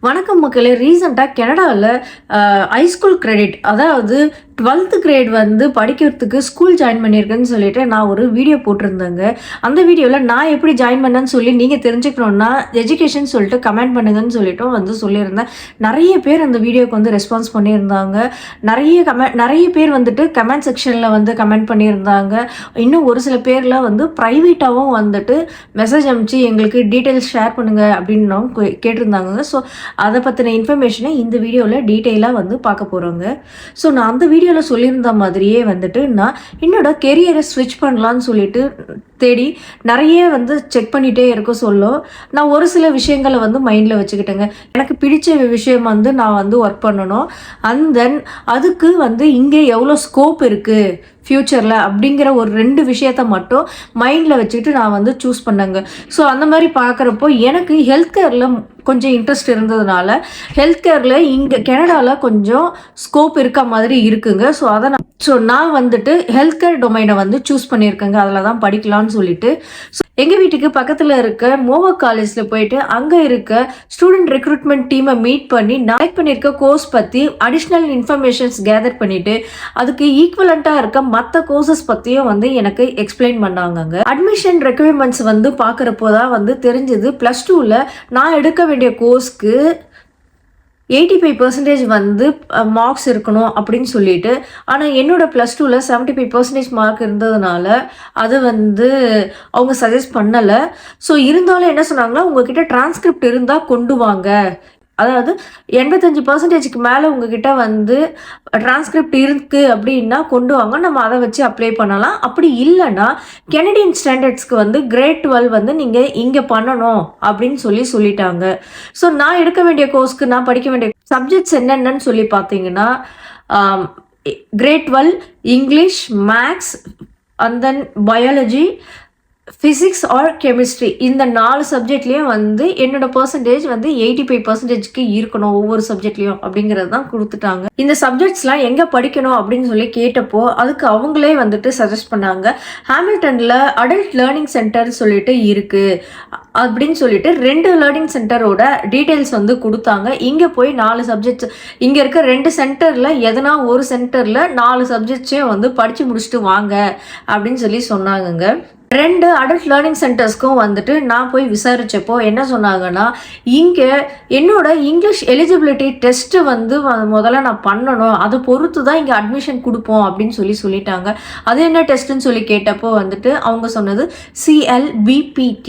வணக்கம் மக்களே. ரீசெண்டாக கனடாவில் ஹைஸ்கூல் கிரெடிட், அதாவது 12th கிரேட் வந்து படிக்கிறதுக்கு ஸ்கூல் ஜாயின் பண்ணியிருக்கேன்னு சொல்லிட்டு நான் ஒரு வீடியோ போட்டிருந்தேங்க. அந்த வீடியோவில் நான் எப்படி ஜாயின் பண்ணேன்னு சொல்லி நீங்கள் தெரிஞ்சுக்கணுன்னா எஜுகேஷன் சொல்லிட்டு கமெண்ட் பண்ணுங்கன்னு சொல்லிட்டும் வந்து சொல்லியிருந்தேன். நிறைய பேர் அந்த வீடியோக்கு வந்து ரெஸ்பான்ஸ் பண்ணியிருந்தாங்க. நிறைய பேர் வந்துட்டு கமெண்ட் செக்ஷனில் வந்து கமெண்ட் பண்ணியிருந்தாங்க. இன்னும் ஒரு சில பேர்லாம் வந்து ப்ரைவேட்டாகவும் வந்துட்டு மெசேஜ் அனுப்பிச்சு எங்களுக்கு டீட்டெயில்ஸ் ஷேர் பண்ணுங்கள் அப்படின்னு கேட்டிருந்தாங்க. ஸோ அதை பற்றின இன்ஃபர்மேஷனை இந்த வீடியோவில் டீட்டெயிலாக வந்து பார்க்க போகிறோங்க. ஸோ நான் அந்த வீடியோவில் சொல்லியிருந்த மாதிரியே வந்துட்டு நான் என்னோட கெரியரை ஸ்விட்ச் பண்ணலான்னு சொல்லிட்டு தேடி நிறைய வந்து செக் பண்ணிகிட்டே இருக்க சொல்லும். நான் ஒரு சில விஷயங்களை வந்து மைண்டில் வச்சுக்கிட்டேங்க. எனக்கு பிடிச்ச விஷயம் வந்து நான் வந்து ஒர்க் பண்ணணும். அண்ட் தென் அதுக்கு வந்து இங்கே எவ்வளோ ஸ்கோப் இருக்குது ஃப்யூச்சரில் அப்படிங்கிற ஒரு 2 விஷயத்த மட்டும் மைண்டில் வச்சுக்கிட்டு நான் வந்து சூஸ் பண்ணேங்க. ஸோ அந்த மாதிரி பார்க்குறப்போ எனக்கு ஹெல்த் கேரில் கொஞ்சம் இன்ட்ரெஸ்ட் இருந்ததுனால ஹெல்த் கேரில் இங்கே கனடாவில் கொஞ்சம் ஸ்கோப் இருக்க மாதிரி இருக்குங்க. ஸோ நான் வந்துட்டு ஹெல்த் கேர் டொமைனை வந்து சூஸ் பண்ணியிருக்கேங்க. அதில் தான் படிக்கலாம்னு சொல்லிட்டு எங்கள் வீட்டுக்கு பக்கத்தில் இருக்க மோவா காலேஜில் போயிட்டு அங்கே இருக்க ஸ்டூடெண்ட் ரெக்ரூட்மெண்ட் டீமை மீட் பண்ணி நான் செலக்ட் பண்ணியிருக்க கோர்ஸ் பற்றி அடிஷ்னல் இன்ஃபர்மேஷன்ஸ் கேதர் பண்ணிவிட்டு அதுக்கு ஈக்குவலண்ட்டாக இருக்க மற்ற கோர்சஸ் பற்றியும் வந்து எனக்கு எக்ஸ்பிளைன் பண்ணாங்க. அட்மிஷன் ரெக்குயர்மெண்ட்ஸ் வந்து பார்க்குறப்போ தான் வந்து தெரிஞ்சது +2ல் நான் எடுக்க வேண்டிய கோர்ஸ்க்கு 85% வந்து மார்க்ஸ் இருக்கணும் அப்படின்னு சொல்லிட்டு, ஆனால் என்னோட +2ல் 75% மார்க் இருந்ததுனால அது வந்து அவங்க சஜஸ்ட் பண்ணலை. ஸோ இருந்தாலும் என்ன சொன்னாங்கன்னா, உங்ககிட்ட டிரான்ஸ்கிரிப்ட் இருந்தால் கொண்டு வாங்க, அதாவது 85%க்கு மேலே உங்ககிட்ட வந்து டிரான்ஸ்கிரிப்ட் இருக்குது அப்படின்னா கொண்டு வாங்க, நம்ம அதை வச்சு அப்ளை பண்ணலாம். அப்படி இல்லைன்னா கெனடியன் ஸ்டாண்டர்ட்ஸ்க்கு வந்து கிரேட் 12 வந்து நீங்கள் இங்கே பண்ணணும் அப்படின்னு சொல்லிட்டாங்க. ஸோ நான் எடுக்க வேண்டிய கோர்ஸ்க்கு நான் படிக்க வேண்டிய சப்ஜெக்ட்ஸ் என்னென்னு சொல்லி பார்த்தீங்கன்னா, grade 12 English, maths and then biology, physics or chemistry, இந்த 4 சப்ஜெக்ட்லேயும் வந்து என்னோட பர்சன்டேஜ் வந்து 85%க்கு இருக்கணும் ஒவ்வொரு சப்ஜெக்ட்லேயும் அப்படிங்கிறது தான் கொடுத்துட்டாங்க. இந்த சப்ஜெக்ட்ஸ்லாம் எங்கே படிக்கணும் அப்படின்னு சொல்லி கேட்டப்போ அதுக்கு அவங்களே வந்துட்டு சஜஸ்ட் பண்ணாங்க. ஹாமில்டனில் அடல்ட் லேர்னிங் சென்டர் சொல்லிட்டு இருக்குது அப்படின்னு சொல்லிட்டு 2 லேர்னிங் சென்டரோட டீட்டெயில்ஸ் வந்து கொடுத்தாங்க. இங்கே போய் 4 சப்ஜெக்ட்ஸ், இங்கே இருக்க 2 சென்டரில் எதனா ஒரு சென்டரில் 4 சப்ஜெக்ட்ஸையும் வந்து படித்து முடிச்சுட்டு வாங்க அப்படின்னு சொன்னாங்கங்க. 2 அடல்ட் லேர்னிங் சென்டர்ஸ்க்கும் வந்துட்டு நான் போய் விசாரித்தப்போ என்ன சொன்னாங்கன்னா, இங்கே என்னோட இங்கிலீஷ் எலிஜிபிலிட்டி டெஸ்ட்டு வந்து முதல்ல நான் பண்ணணும், அதை பொறுத்து தான் இங்கே அட்மிஷன் கொடுப்போம் அப்படின்னு சொல்லிட்டாங்க. அது என்ன டெஸ்ட்டுன்னு சொல்லி கேட்டப்போ வந்துட்டு அவங்க சொன்னது CLBPT,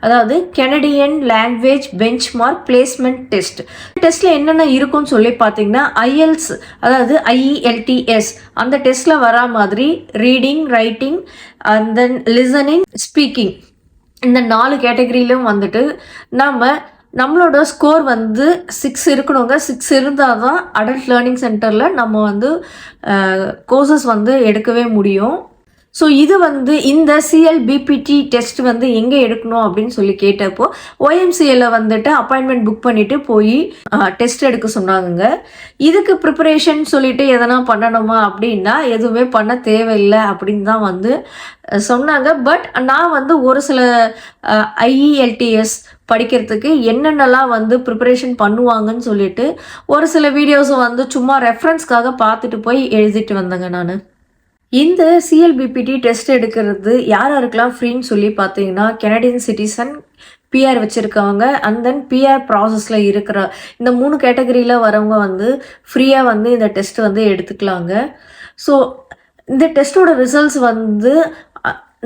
அதாவது Canadian language benchmark placement test. டெஸ்ட்டில் என்னென்ன இருக்குன்னு சொல்லி பார்த்தீங்கன்னா, IELTS, அதாவது IELTS அந்த டெஸ்ட்டில் வரா மாதிரி reading, writing and then listening, speaking, இந்த 4 கேட்டகரியிலும் வந்துட்டு நம்மளோட ஸ்கோர் வந்து 6 இருக்கணுங்க. 6 இருந்தால் தான் அடல்ட் லேர்னிங் சென்டரில் நம்ம வந்து கோர்சஸ் வந்து எடுக்கவே முடியும். ஸோ இது வந்து இந்த CLBPT டெஸ்ட் வந்து எங்கே எடுக்கணும் அப்படின்னு சொல்லி கேட்டப்போ OMCAல வந்துட்டு அப்பாயின்மெண்ட் புக் பண்ணிவிட்டு போய் டெஸ்ட் எடுக்க சொன்னாங்க. இதுக்கு ப்ரிப்பரேஷன் சொல்லிட்டு எதனா பண்ணணுமா அப்படின்னா எதுவுமே பண்ண தேவையில்லை அப்படின்னு தான் வந்து சொன்னாங்க. பட் நான் வந்து ஒரு சில IELTS படிக்கிறதுக்கு என்னென்னலாம் வந்து ப்ரிப்பரேஷன் பண்ணுவாங்கன்னு சொல்லிட்டு ஒரு சில வீடியோஸை வந்து சும்மா ரெஃபரன்ஸ்க்காக பார்த்துட்டு போய் எழுதிட்டு வந்தேங்க. நான் இந்த CLBPT டெஸ்ட் எடுக்கிறது யாருக்கெல்லாம் ஃப்ரீன்னு சொல்லி பார்த்தீங்கன்னா, கெனடியன் சிட்டிசன், PR வச்சுருக்கவங்க அண்ட் தென் PR ப்ராசஸில் இருக்கிற இந்த 3 கேட்டகரியில் வரவங்க வந்து ஃப்ரீயாக வந்து இந்த டெஸ்ட் வந்து எடுத்துக்கலாங்க. ஸோ இந்த டெஸ்ட்டோட ரிசல்ட்ஸ் வந்து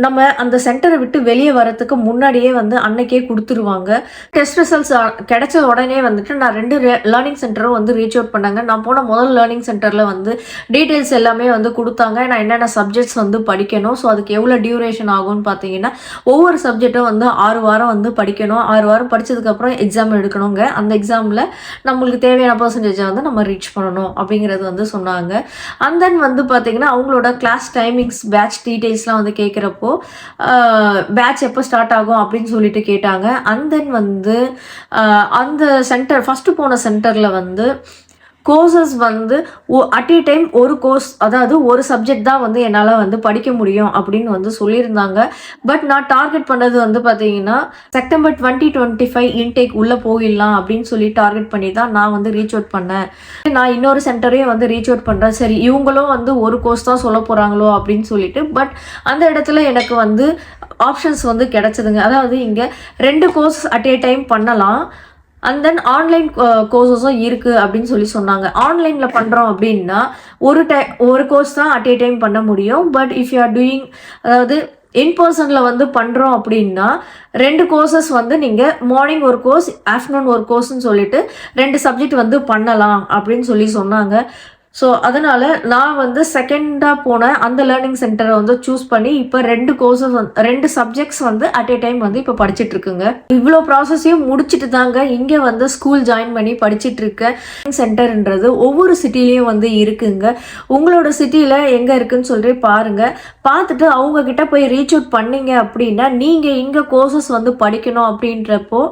நம்ம அந்த சென்டரை விட்டு வெளியே வரத்துக்கு முன்னாடியே வந்து அன்னைக்கே கொடுத்துருவாங்க. டெஸ்ட் ரிசல்ட்ஸ் கிடைச்ச உடனே வந்துட்டு நான் 2 லேர்னிங் சென்டரும் வந்து ரீச் அவுட் பண்ணாங்க. நான் போன முதல் லேர்னிங் சென்டரில் வந்து டீட்டெயில்ஸ் எல்லாமே வந்து கொடுத்தாங்க. நான் என்னென்ன சப்ஜெக்ட்ஸ் வந்து படிக்கணும், ஸோ அதுக்கு எவ்வளோ டியூரேஷன் ஆகும்னு பார்த்தீங்கன்னா, ஒவ்வொரு சப்ஜெக்டும் வந்து 6 வாரம் வந்து படிக்கணும். 6 வாரம் படித்ததுக்கப்புறம் எக்ஸாம் எடுக்கணுங்க. அந்த எக்ஸாமில் நம்மளுக்கு தேவையான பர்சன்டேஜை வந்து நம்ம ரீச் பண்ணணும் அப்படிங்கிறது வந்து சொன்னாங்க. அண்ட் தென் வந்து பார்த்தீங்கன்னா, அவங்களோட கிளாஸ் டைமிங்ஸ், பேட்ச் டீட்டெயில்ஸ்லாம் வந்து கேட்குறப்போ பேட்ச் எப்போ ஸ்டார்ட் ஆகும் அப்படின்னு சொல்லிட்டு கேட்டாங்க. அண்ட் தென் வந்து அந்த சென்டர் ஃபஸ்ட்டு போன சென்டரில் வந்து கோர்சஸ் வந்து அட் ஏ டைம் ஒரு கோர்ஸ், அதாவது ஒரு சப்ஜெக்ட் தான் வந்து என்னால் வந்து படிக்க முடியும் அப்படின்னு வந்து சொல்லியிருந்தாங்க. பட் நான் டார்கெட் பண்ணது வந்து பார்த்தீங்கன்னா செப்டம்பர் 2025 இன்டேக் உள்ளே போயிடலாம் அப்படின்னு சொல்லி டார்கெட் பண்ணி தான் நான் வந்து ரீச் அவுட் பண்ணேன். நான் இன்னொரு சென்டரையும் வந்து ரீச் அவுட் பண்ணுறேன். சரி, இவங்களும் வந்து ஒரு கோர்ஸ் தான் சொல்ல போகிறாங்களோ அப்படின்னு சொல்லிட்டு. பட் அந்த இடத்துல எனக்கு வந்து ஆப்ஷன்ஸ் வந்து கிடைச்சதுங்க. அதாவது இங்கே 2 கோர்ஸ் அட் ஏ டைம் பண்ணலாம். அண்ட் தென் ஆன்லைன் கோர்சஸும் இருக்குது அப்படின்னு சொல்லி சொன்னாங்க. ஆன்லைனில் பண்ணுறோம் அப்படின்னா ஒரு கோர்ஸ் தான் அட் ஏ டைம் பண்ண முடியும். But if you are doing, அதாவது இன்பர்சனில் வந்து பண்ணுறோம் அப்படின்னா 2 கோர்சஸ் வந்து நீங்கள் மார்னிங் ஒரு கோர்ஸ், ஆஃப்டர்நூன் ஒரு கோர்ஸ்ன்னு சொல்லிட்டு 2 சப்ஜெக்ட் வந்து பண்ணலாம் அப்படின்னு சொல்லி சொன்னாங்க. ஸோ அதனால் நான் வந்து செகண்டாக போன அந்த லேர்னிங் சென்டரை வந்து சூஸ் பண்ணி இப்போ 2 கோர்சஸ் 2 சப்ஜெக்ட்ஸ் வந்து அட் ஏ டைம் வந்து இப்போ படிச்சுட்டு இருக்குங்க. இவ்வளோ ப்ராசஸையும் முடிச்சுட்டு தாங்க இங்கே வந்து ஸ்கூல் ஜாயின் பண்ணி படிச்சுட்டு இருக்க. சென்டர்ன்றது ஒவ்வொரு சிட்டிலையும் வந்து இருக்குங்க. உங்களோட சிட்டியில் எங்கே இருக்குன்னு சொல்லி பாருங்கள். பார்த்துட்டு அவங்கக்கிட்ட போய் ரீச் அவுட் பண்ணீங்க அப்படின்னா நீங்கள் இங்கே கோர்சஸ் வந்து படிக்கணும் அப்படின்றப்போ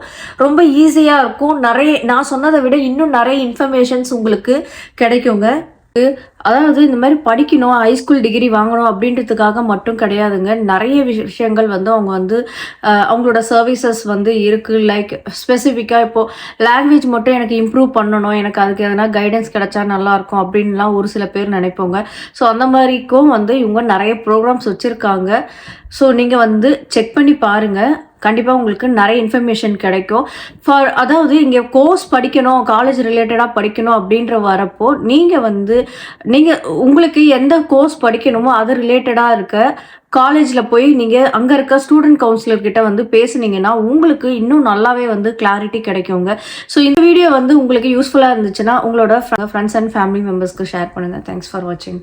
ரொம்ப ஈஸியாக இருக்கும். நான் சொன்னதை விட இன்னும் நிறைய இன்ஃபர்மேஷன்ஸ் உங்களுக்கு கிடைக்குங்க. அதாவது இந்த மாதிரி படிக்கணும், ஹைஸ்கூல் டிகிரி வாங்கணும் அப்படின்றதுக்காக மட்டும் கிடையாதுங்க. நிறைய விஷயங்கள் வந்து அவங்க வந்து அவங்களோட சர்வீசஸ் வந்து இருக்குது. லைக் ஸ்பெசிஃபிக்காக இப்போது லாங்குவேஜ் மட்டும் எனக்கு இம்ப்ரூவ் பண்ணணும், எனக்கு அதுக்கு எதனா கைடன்ஸ் கிடைச்சா நல்லாயிருக்கும் அப்படின்லாம் ஒரு சில பேர் நினைப்போங்க. ஸோ அந்த மாதிரிக்கும் வந்து இவங்க நிறைய ப்ரோக்ராம்ஸ் வச்சுருக்காங்க. ஸோ நீங்கள் வந்து செக் பண்ணி பாருங்கள். கண்டிப்பாக உங்களுக்கு நிறைய இன்ஃபர்மேஷன் கிடைக்கும். அதாவது இங்கே கோர்ஸ் படிக்கணும், காலேஜ் ரிலேட்டடாக படிக்கணும் அப்படின்ற வரப்போ நீங்கள் உங்களுக்கு எந்த கோர்ஸ் படிக்கணுமோ அது ரிலேட்டடாக இருக்க காலேஜில் போய் நீங்கள் அங்கே இருக்க ஸ்டூடெண்ட் கவுன்சிலர்கிட்ட வந்து பேசுனீங்கன்னா உங்களுக்கு இன்னும் நல்லாவே வந்து கிளாரிட்டி கிடைக்குங்க. ஸோ இந்த வீடியோ வந்து உங்களுக்கு யூஸ்ஃபுல்லாக இருந்துச்சுன்னா உங்களோட ஃப்ரெண்ட்ஸ் அண்ட் ஃபேமிலி மெம்பர்ஸ்க்கு ஷேர் பண்ணுங்கள். தேங்க்ஸ் ஃபார் வாட்சிங்.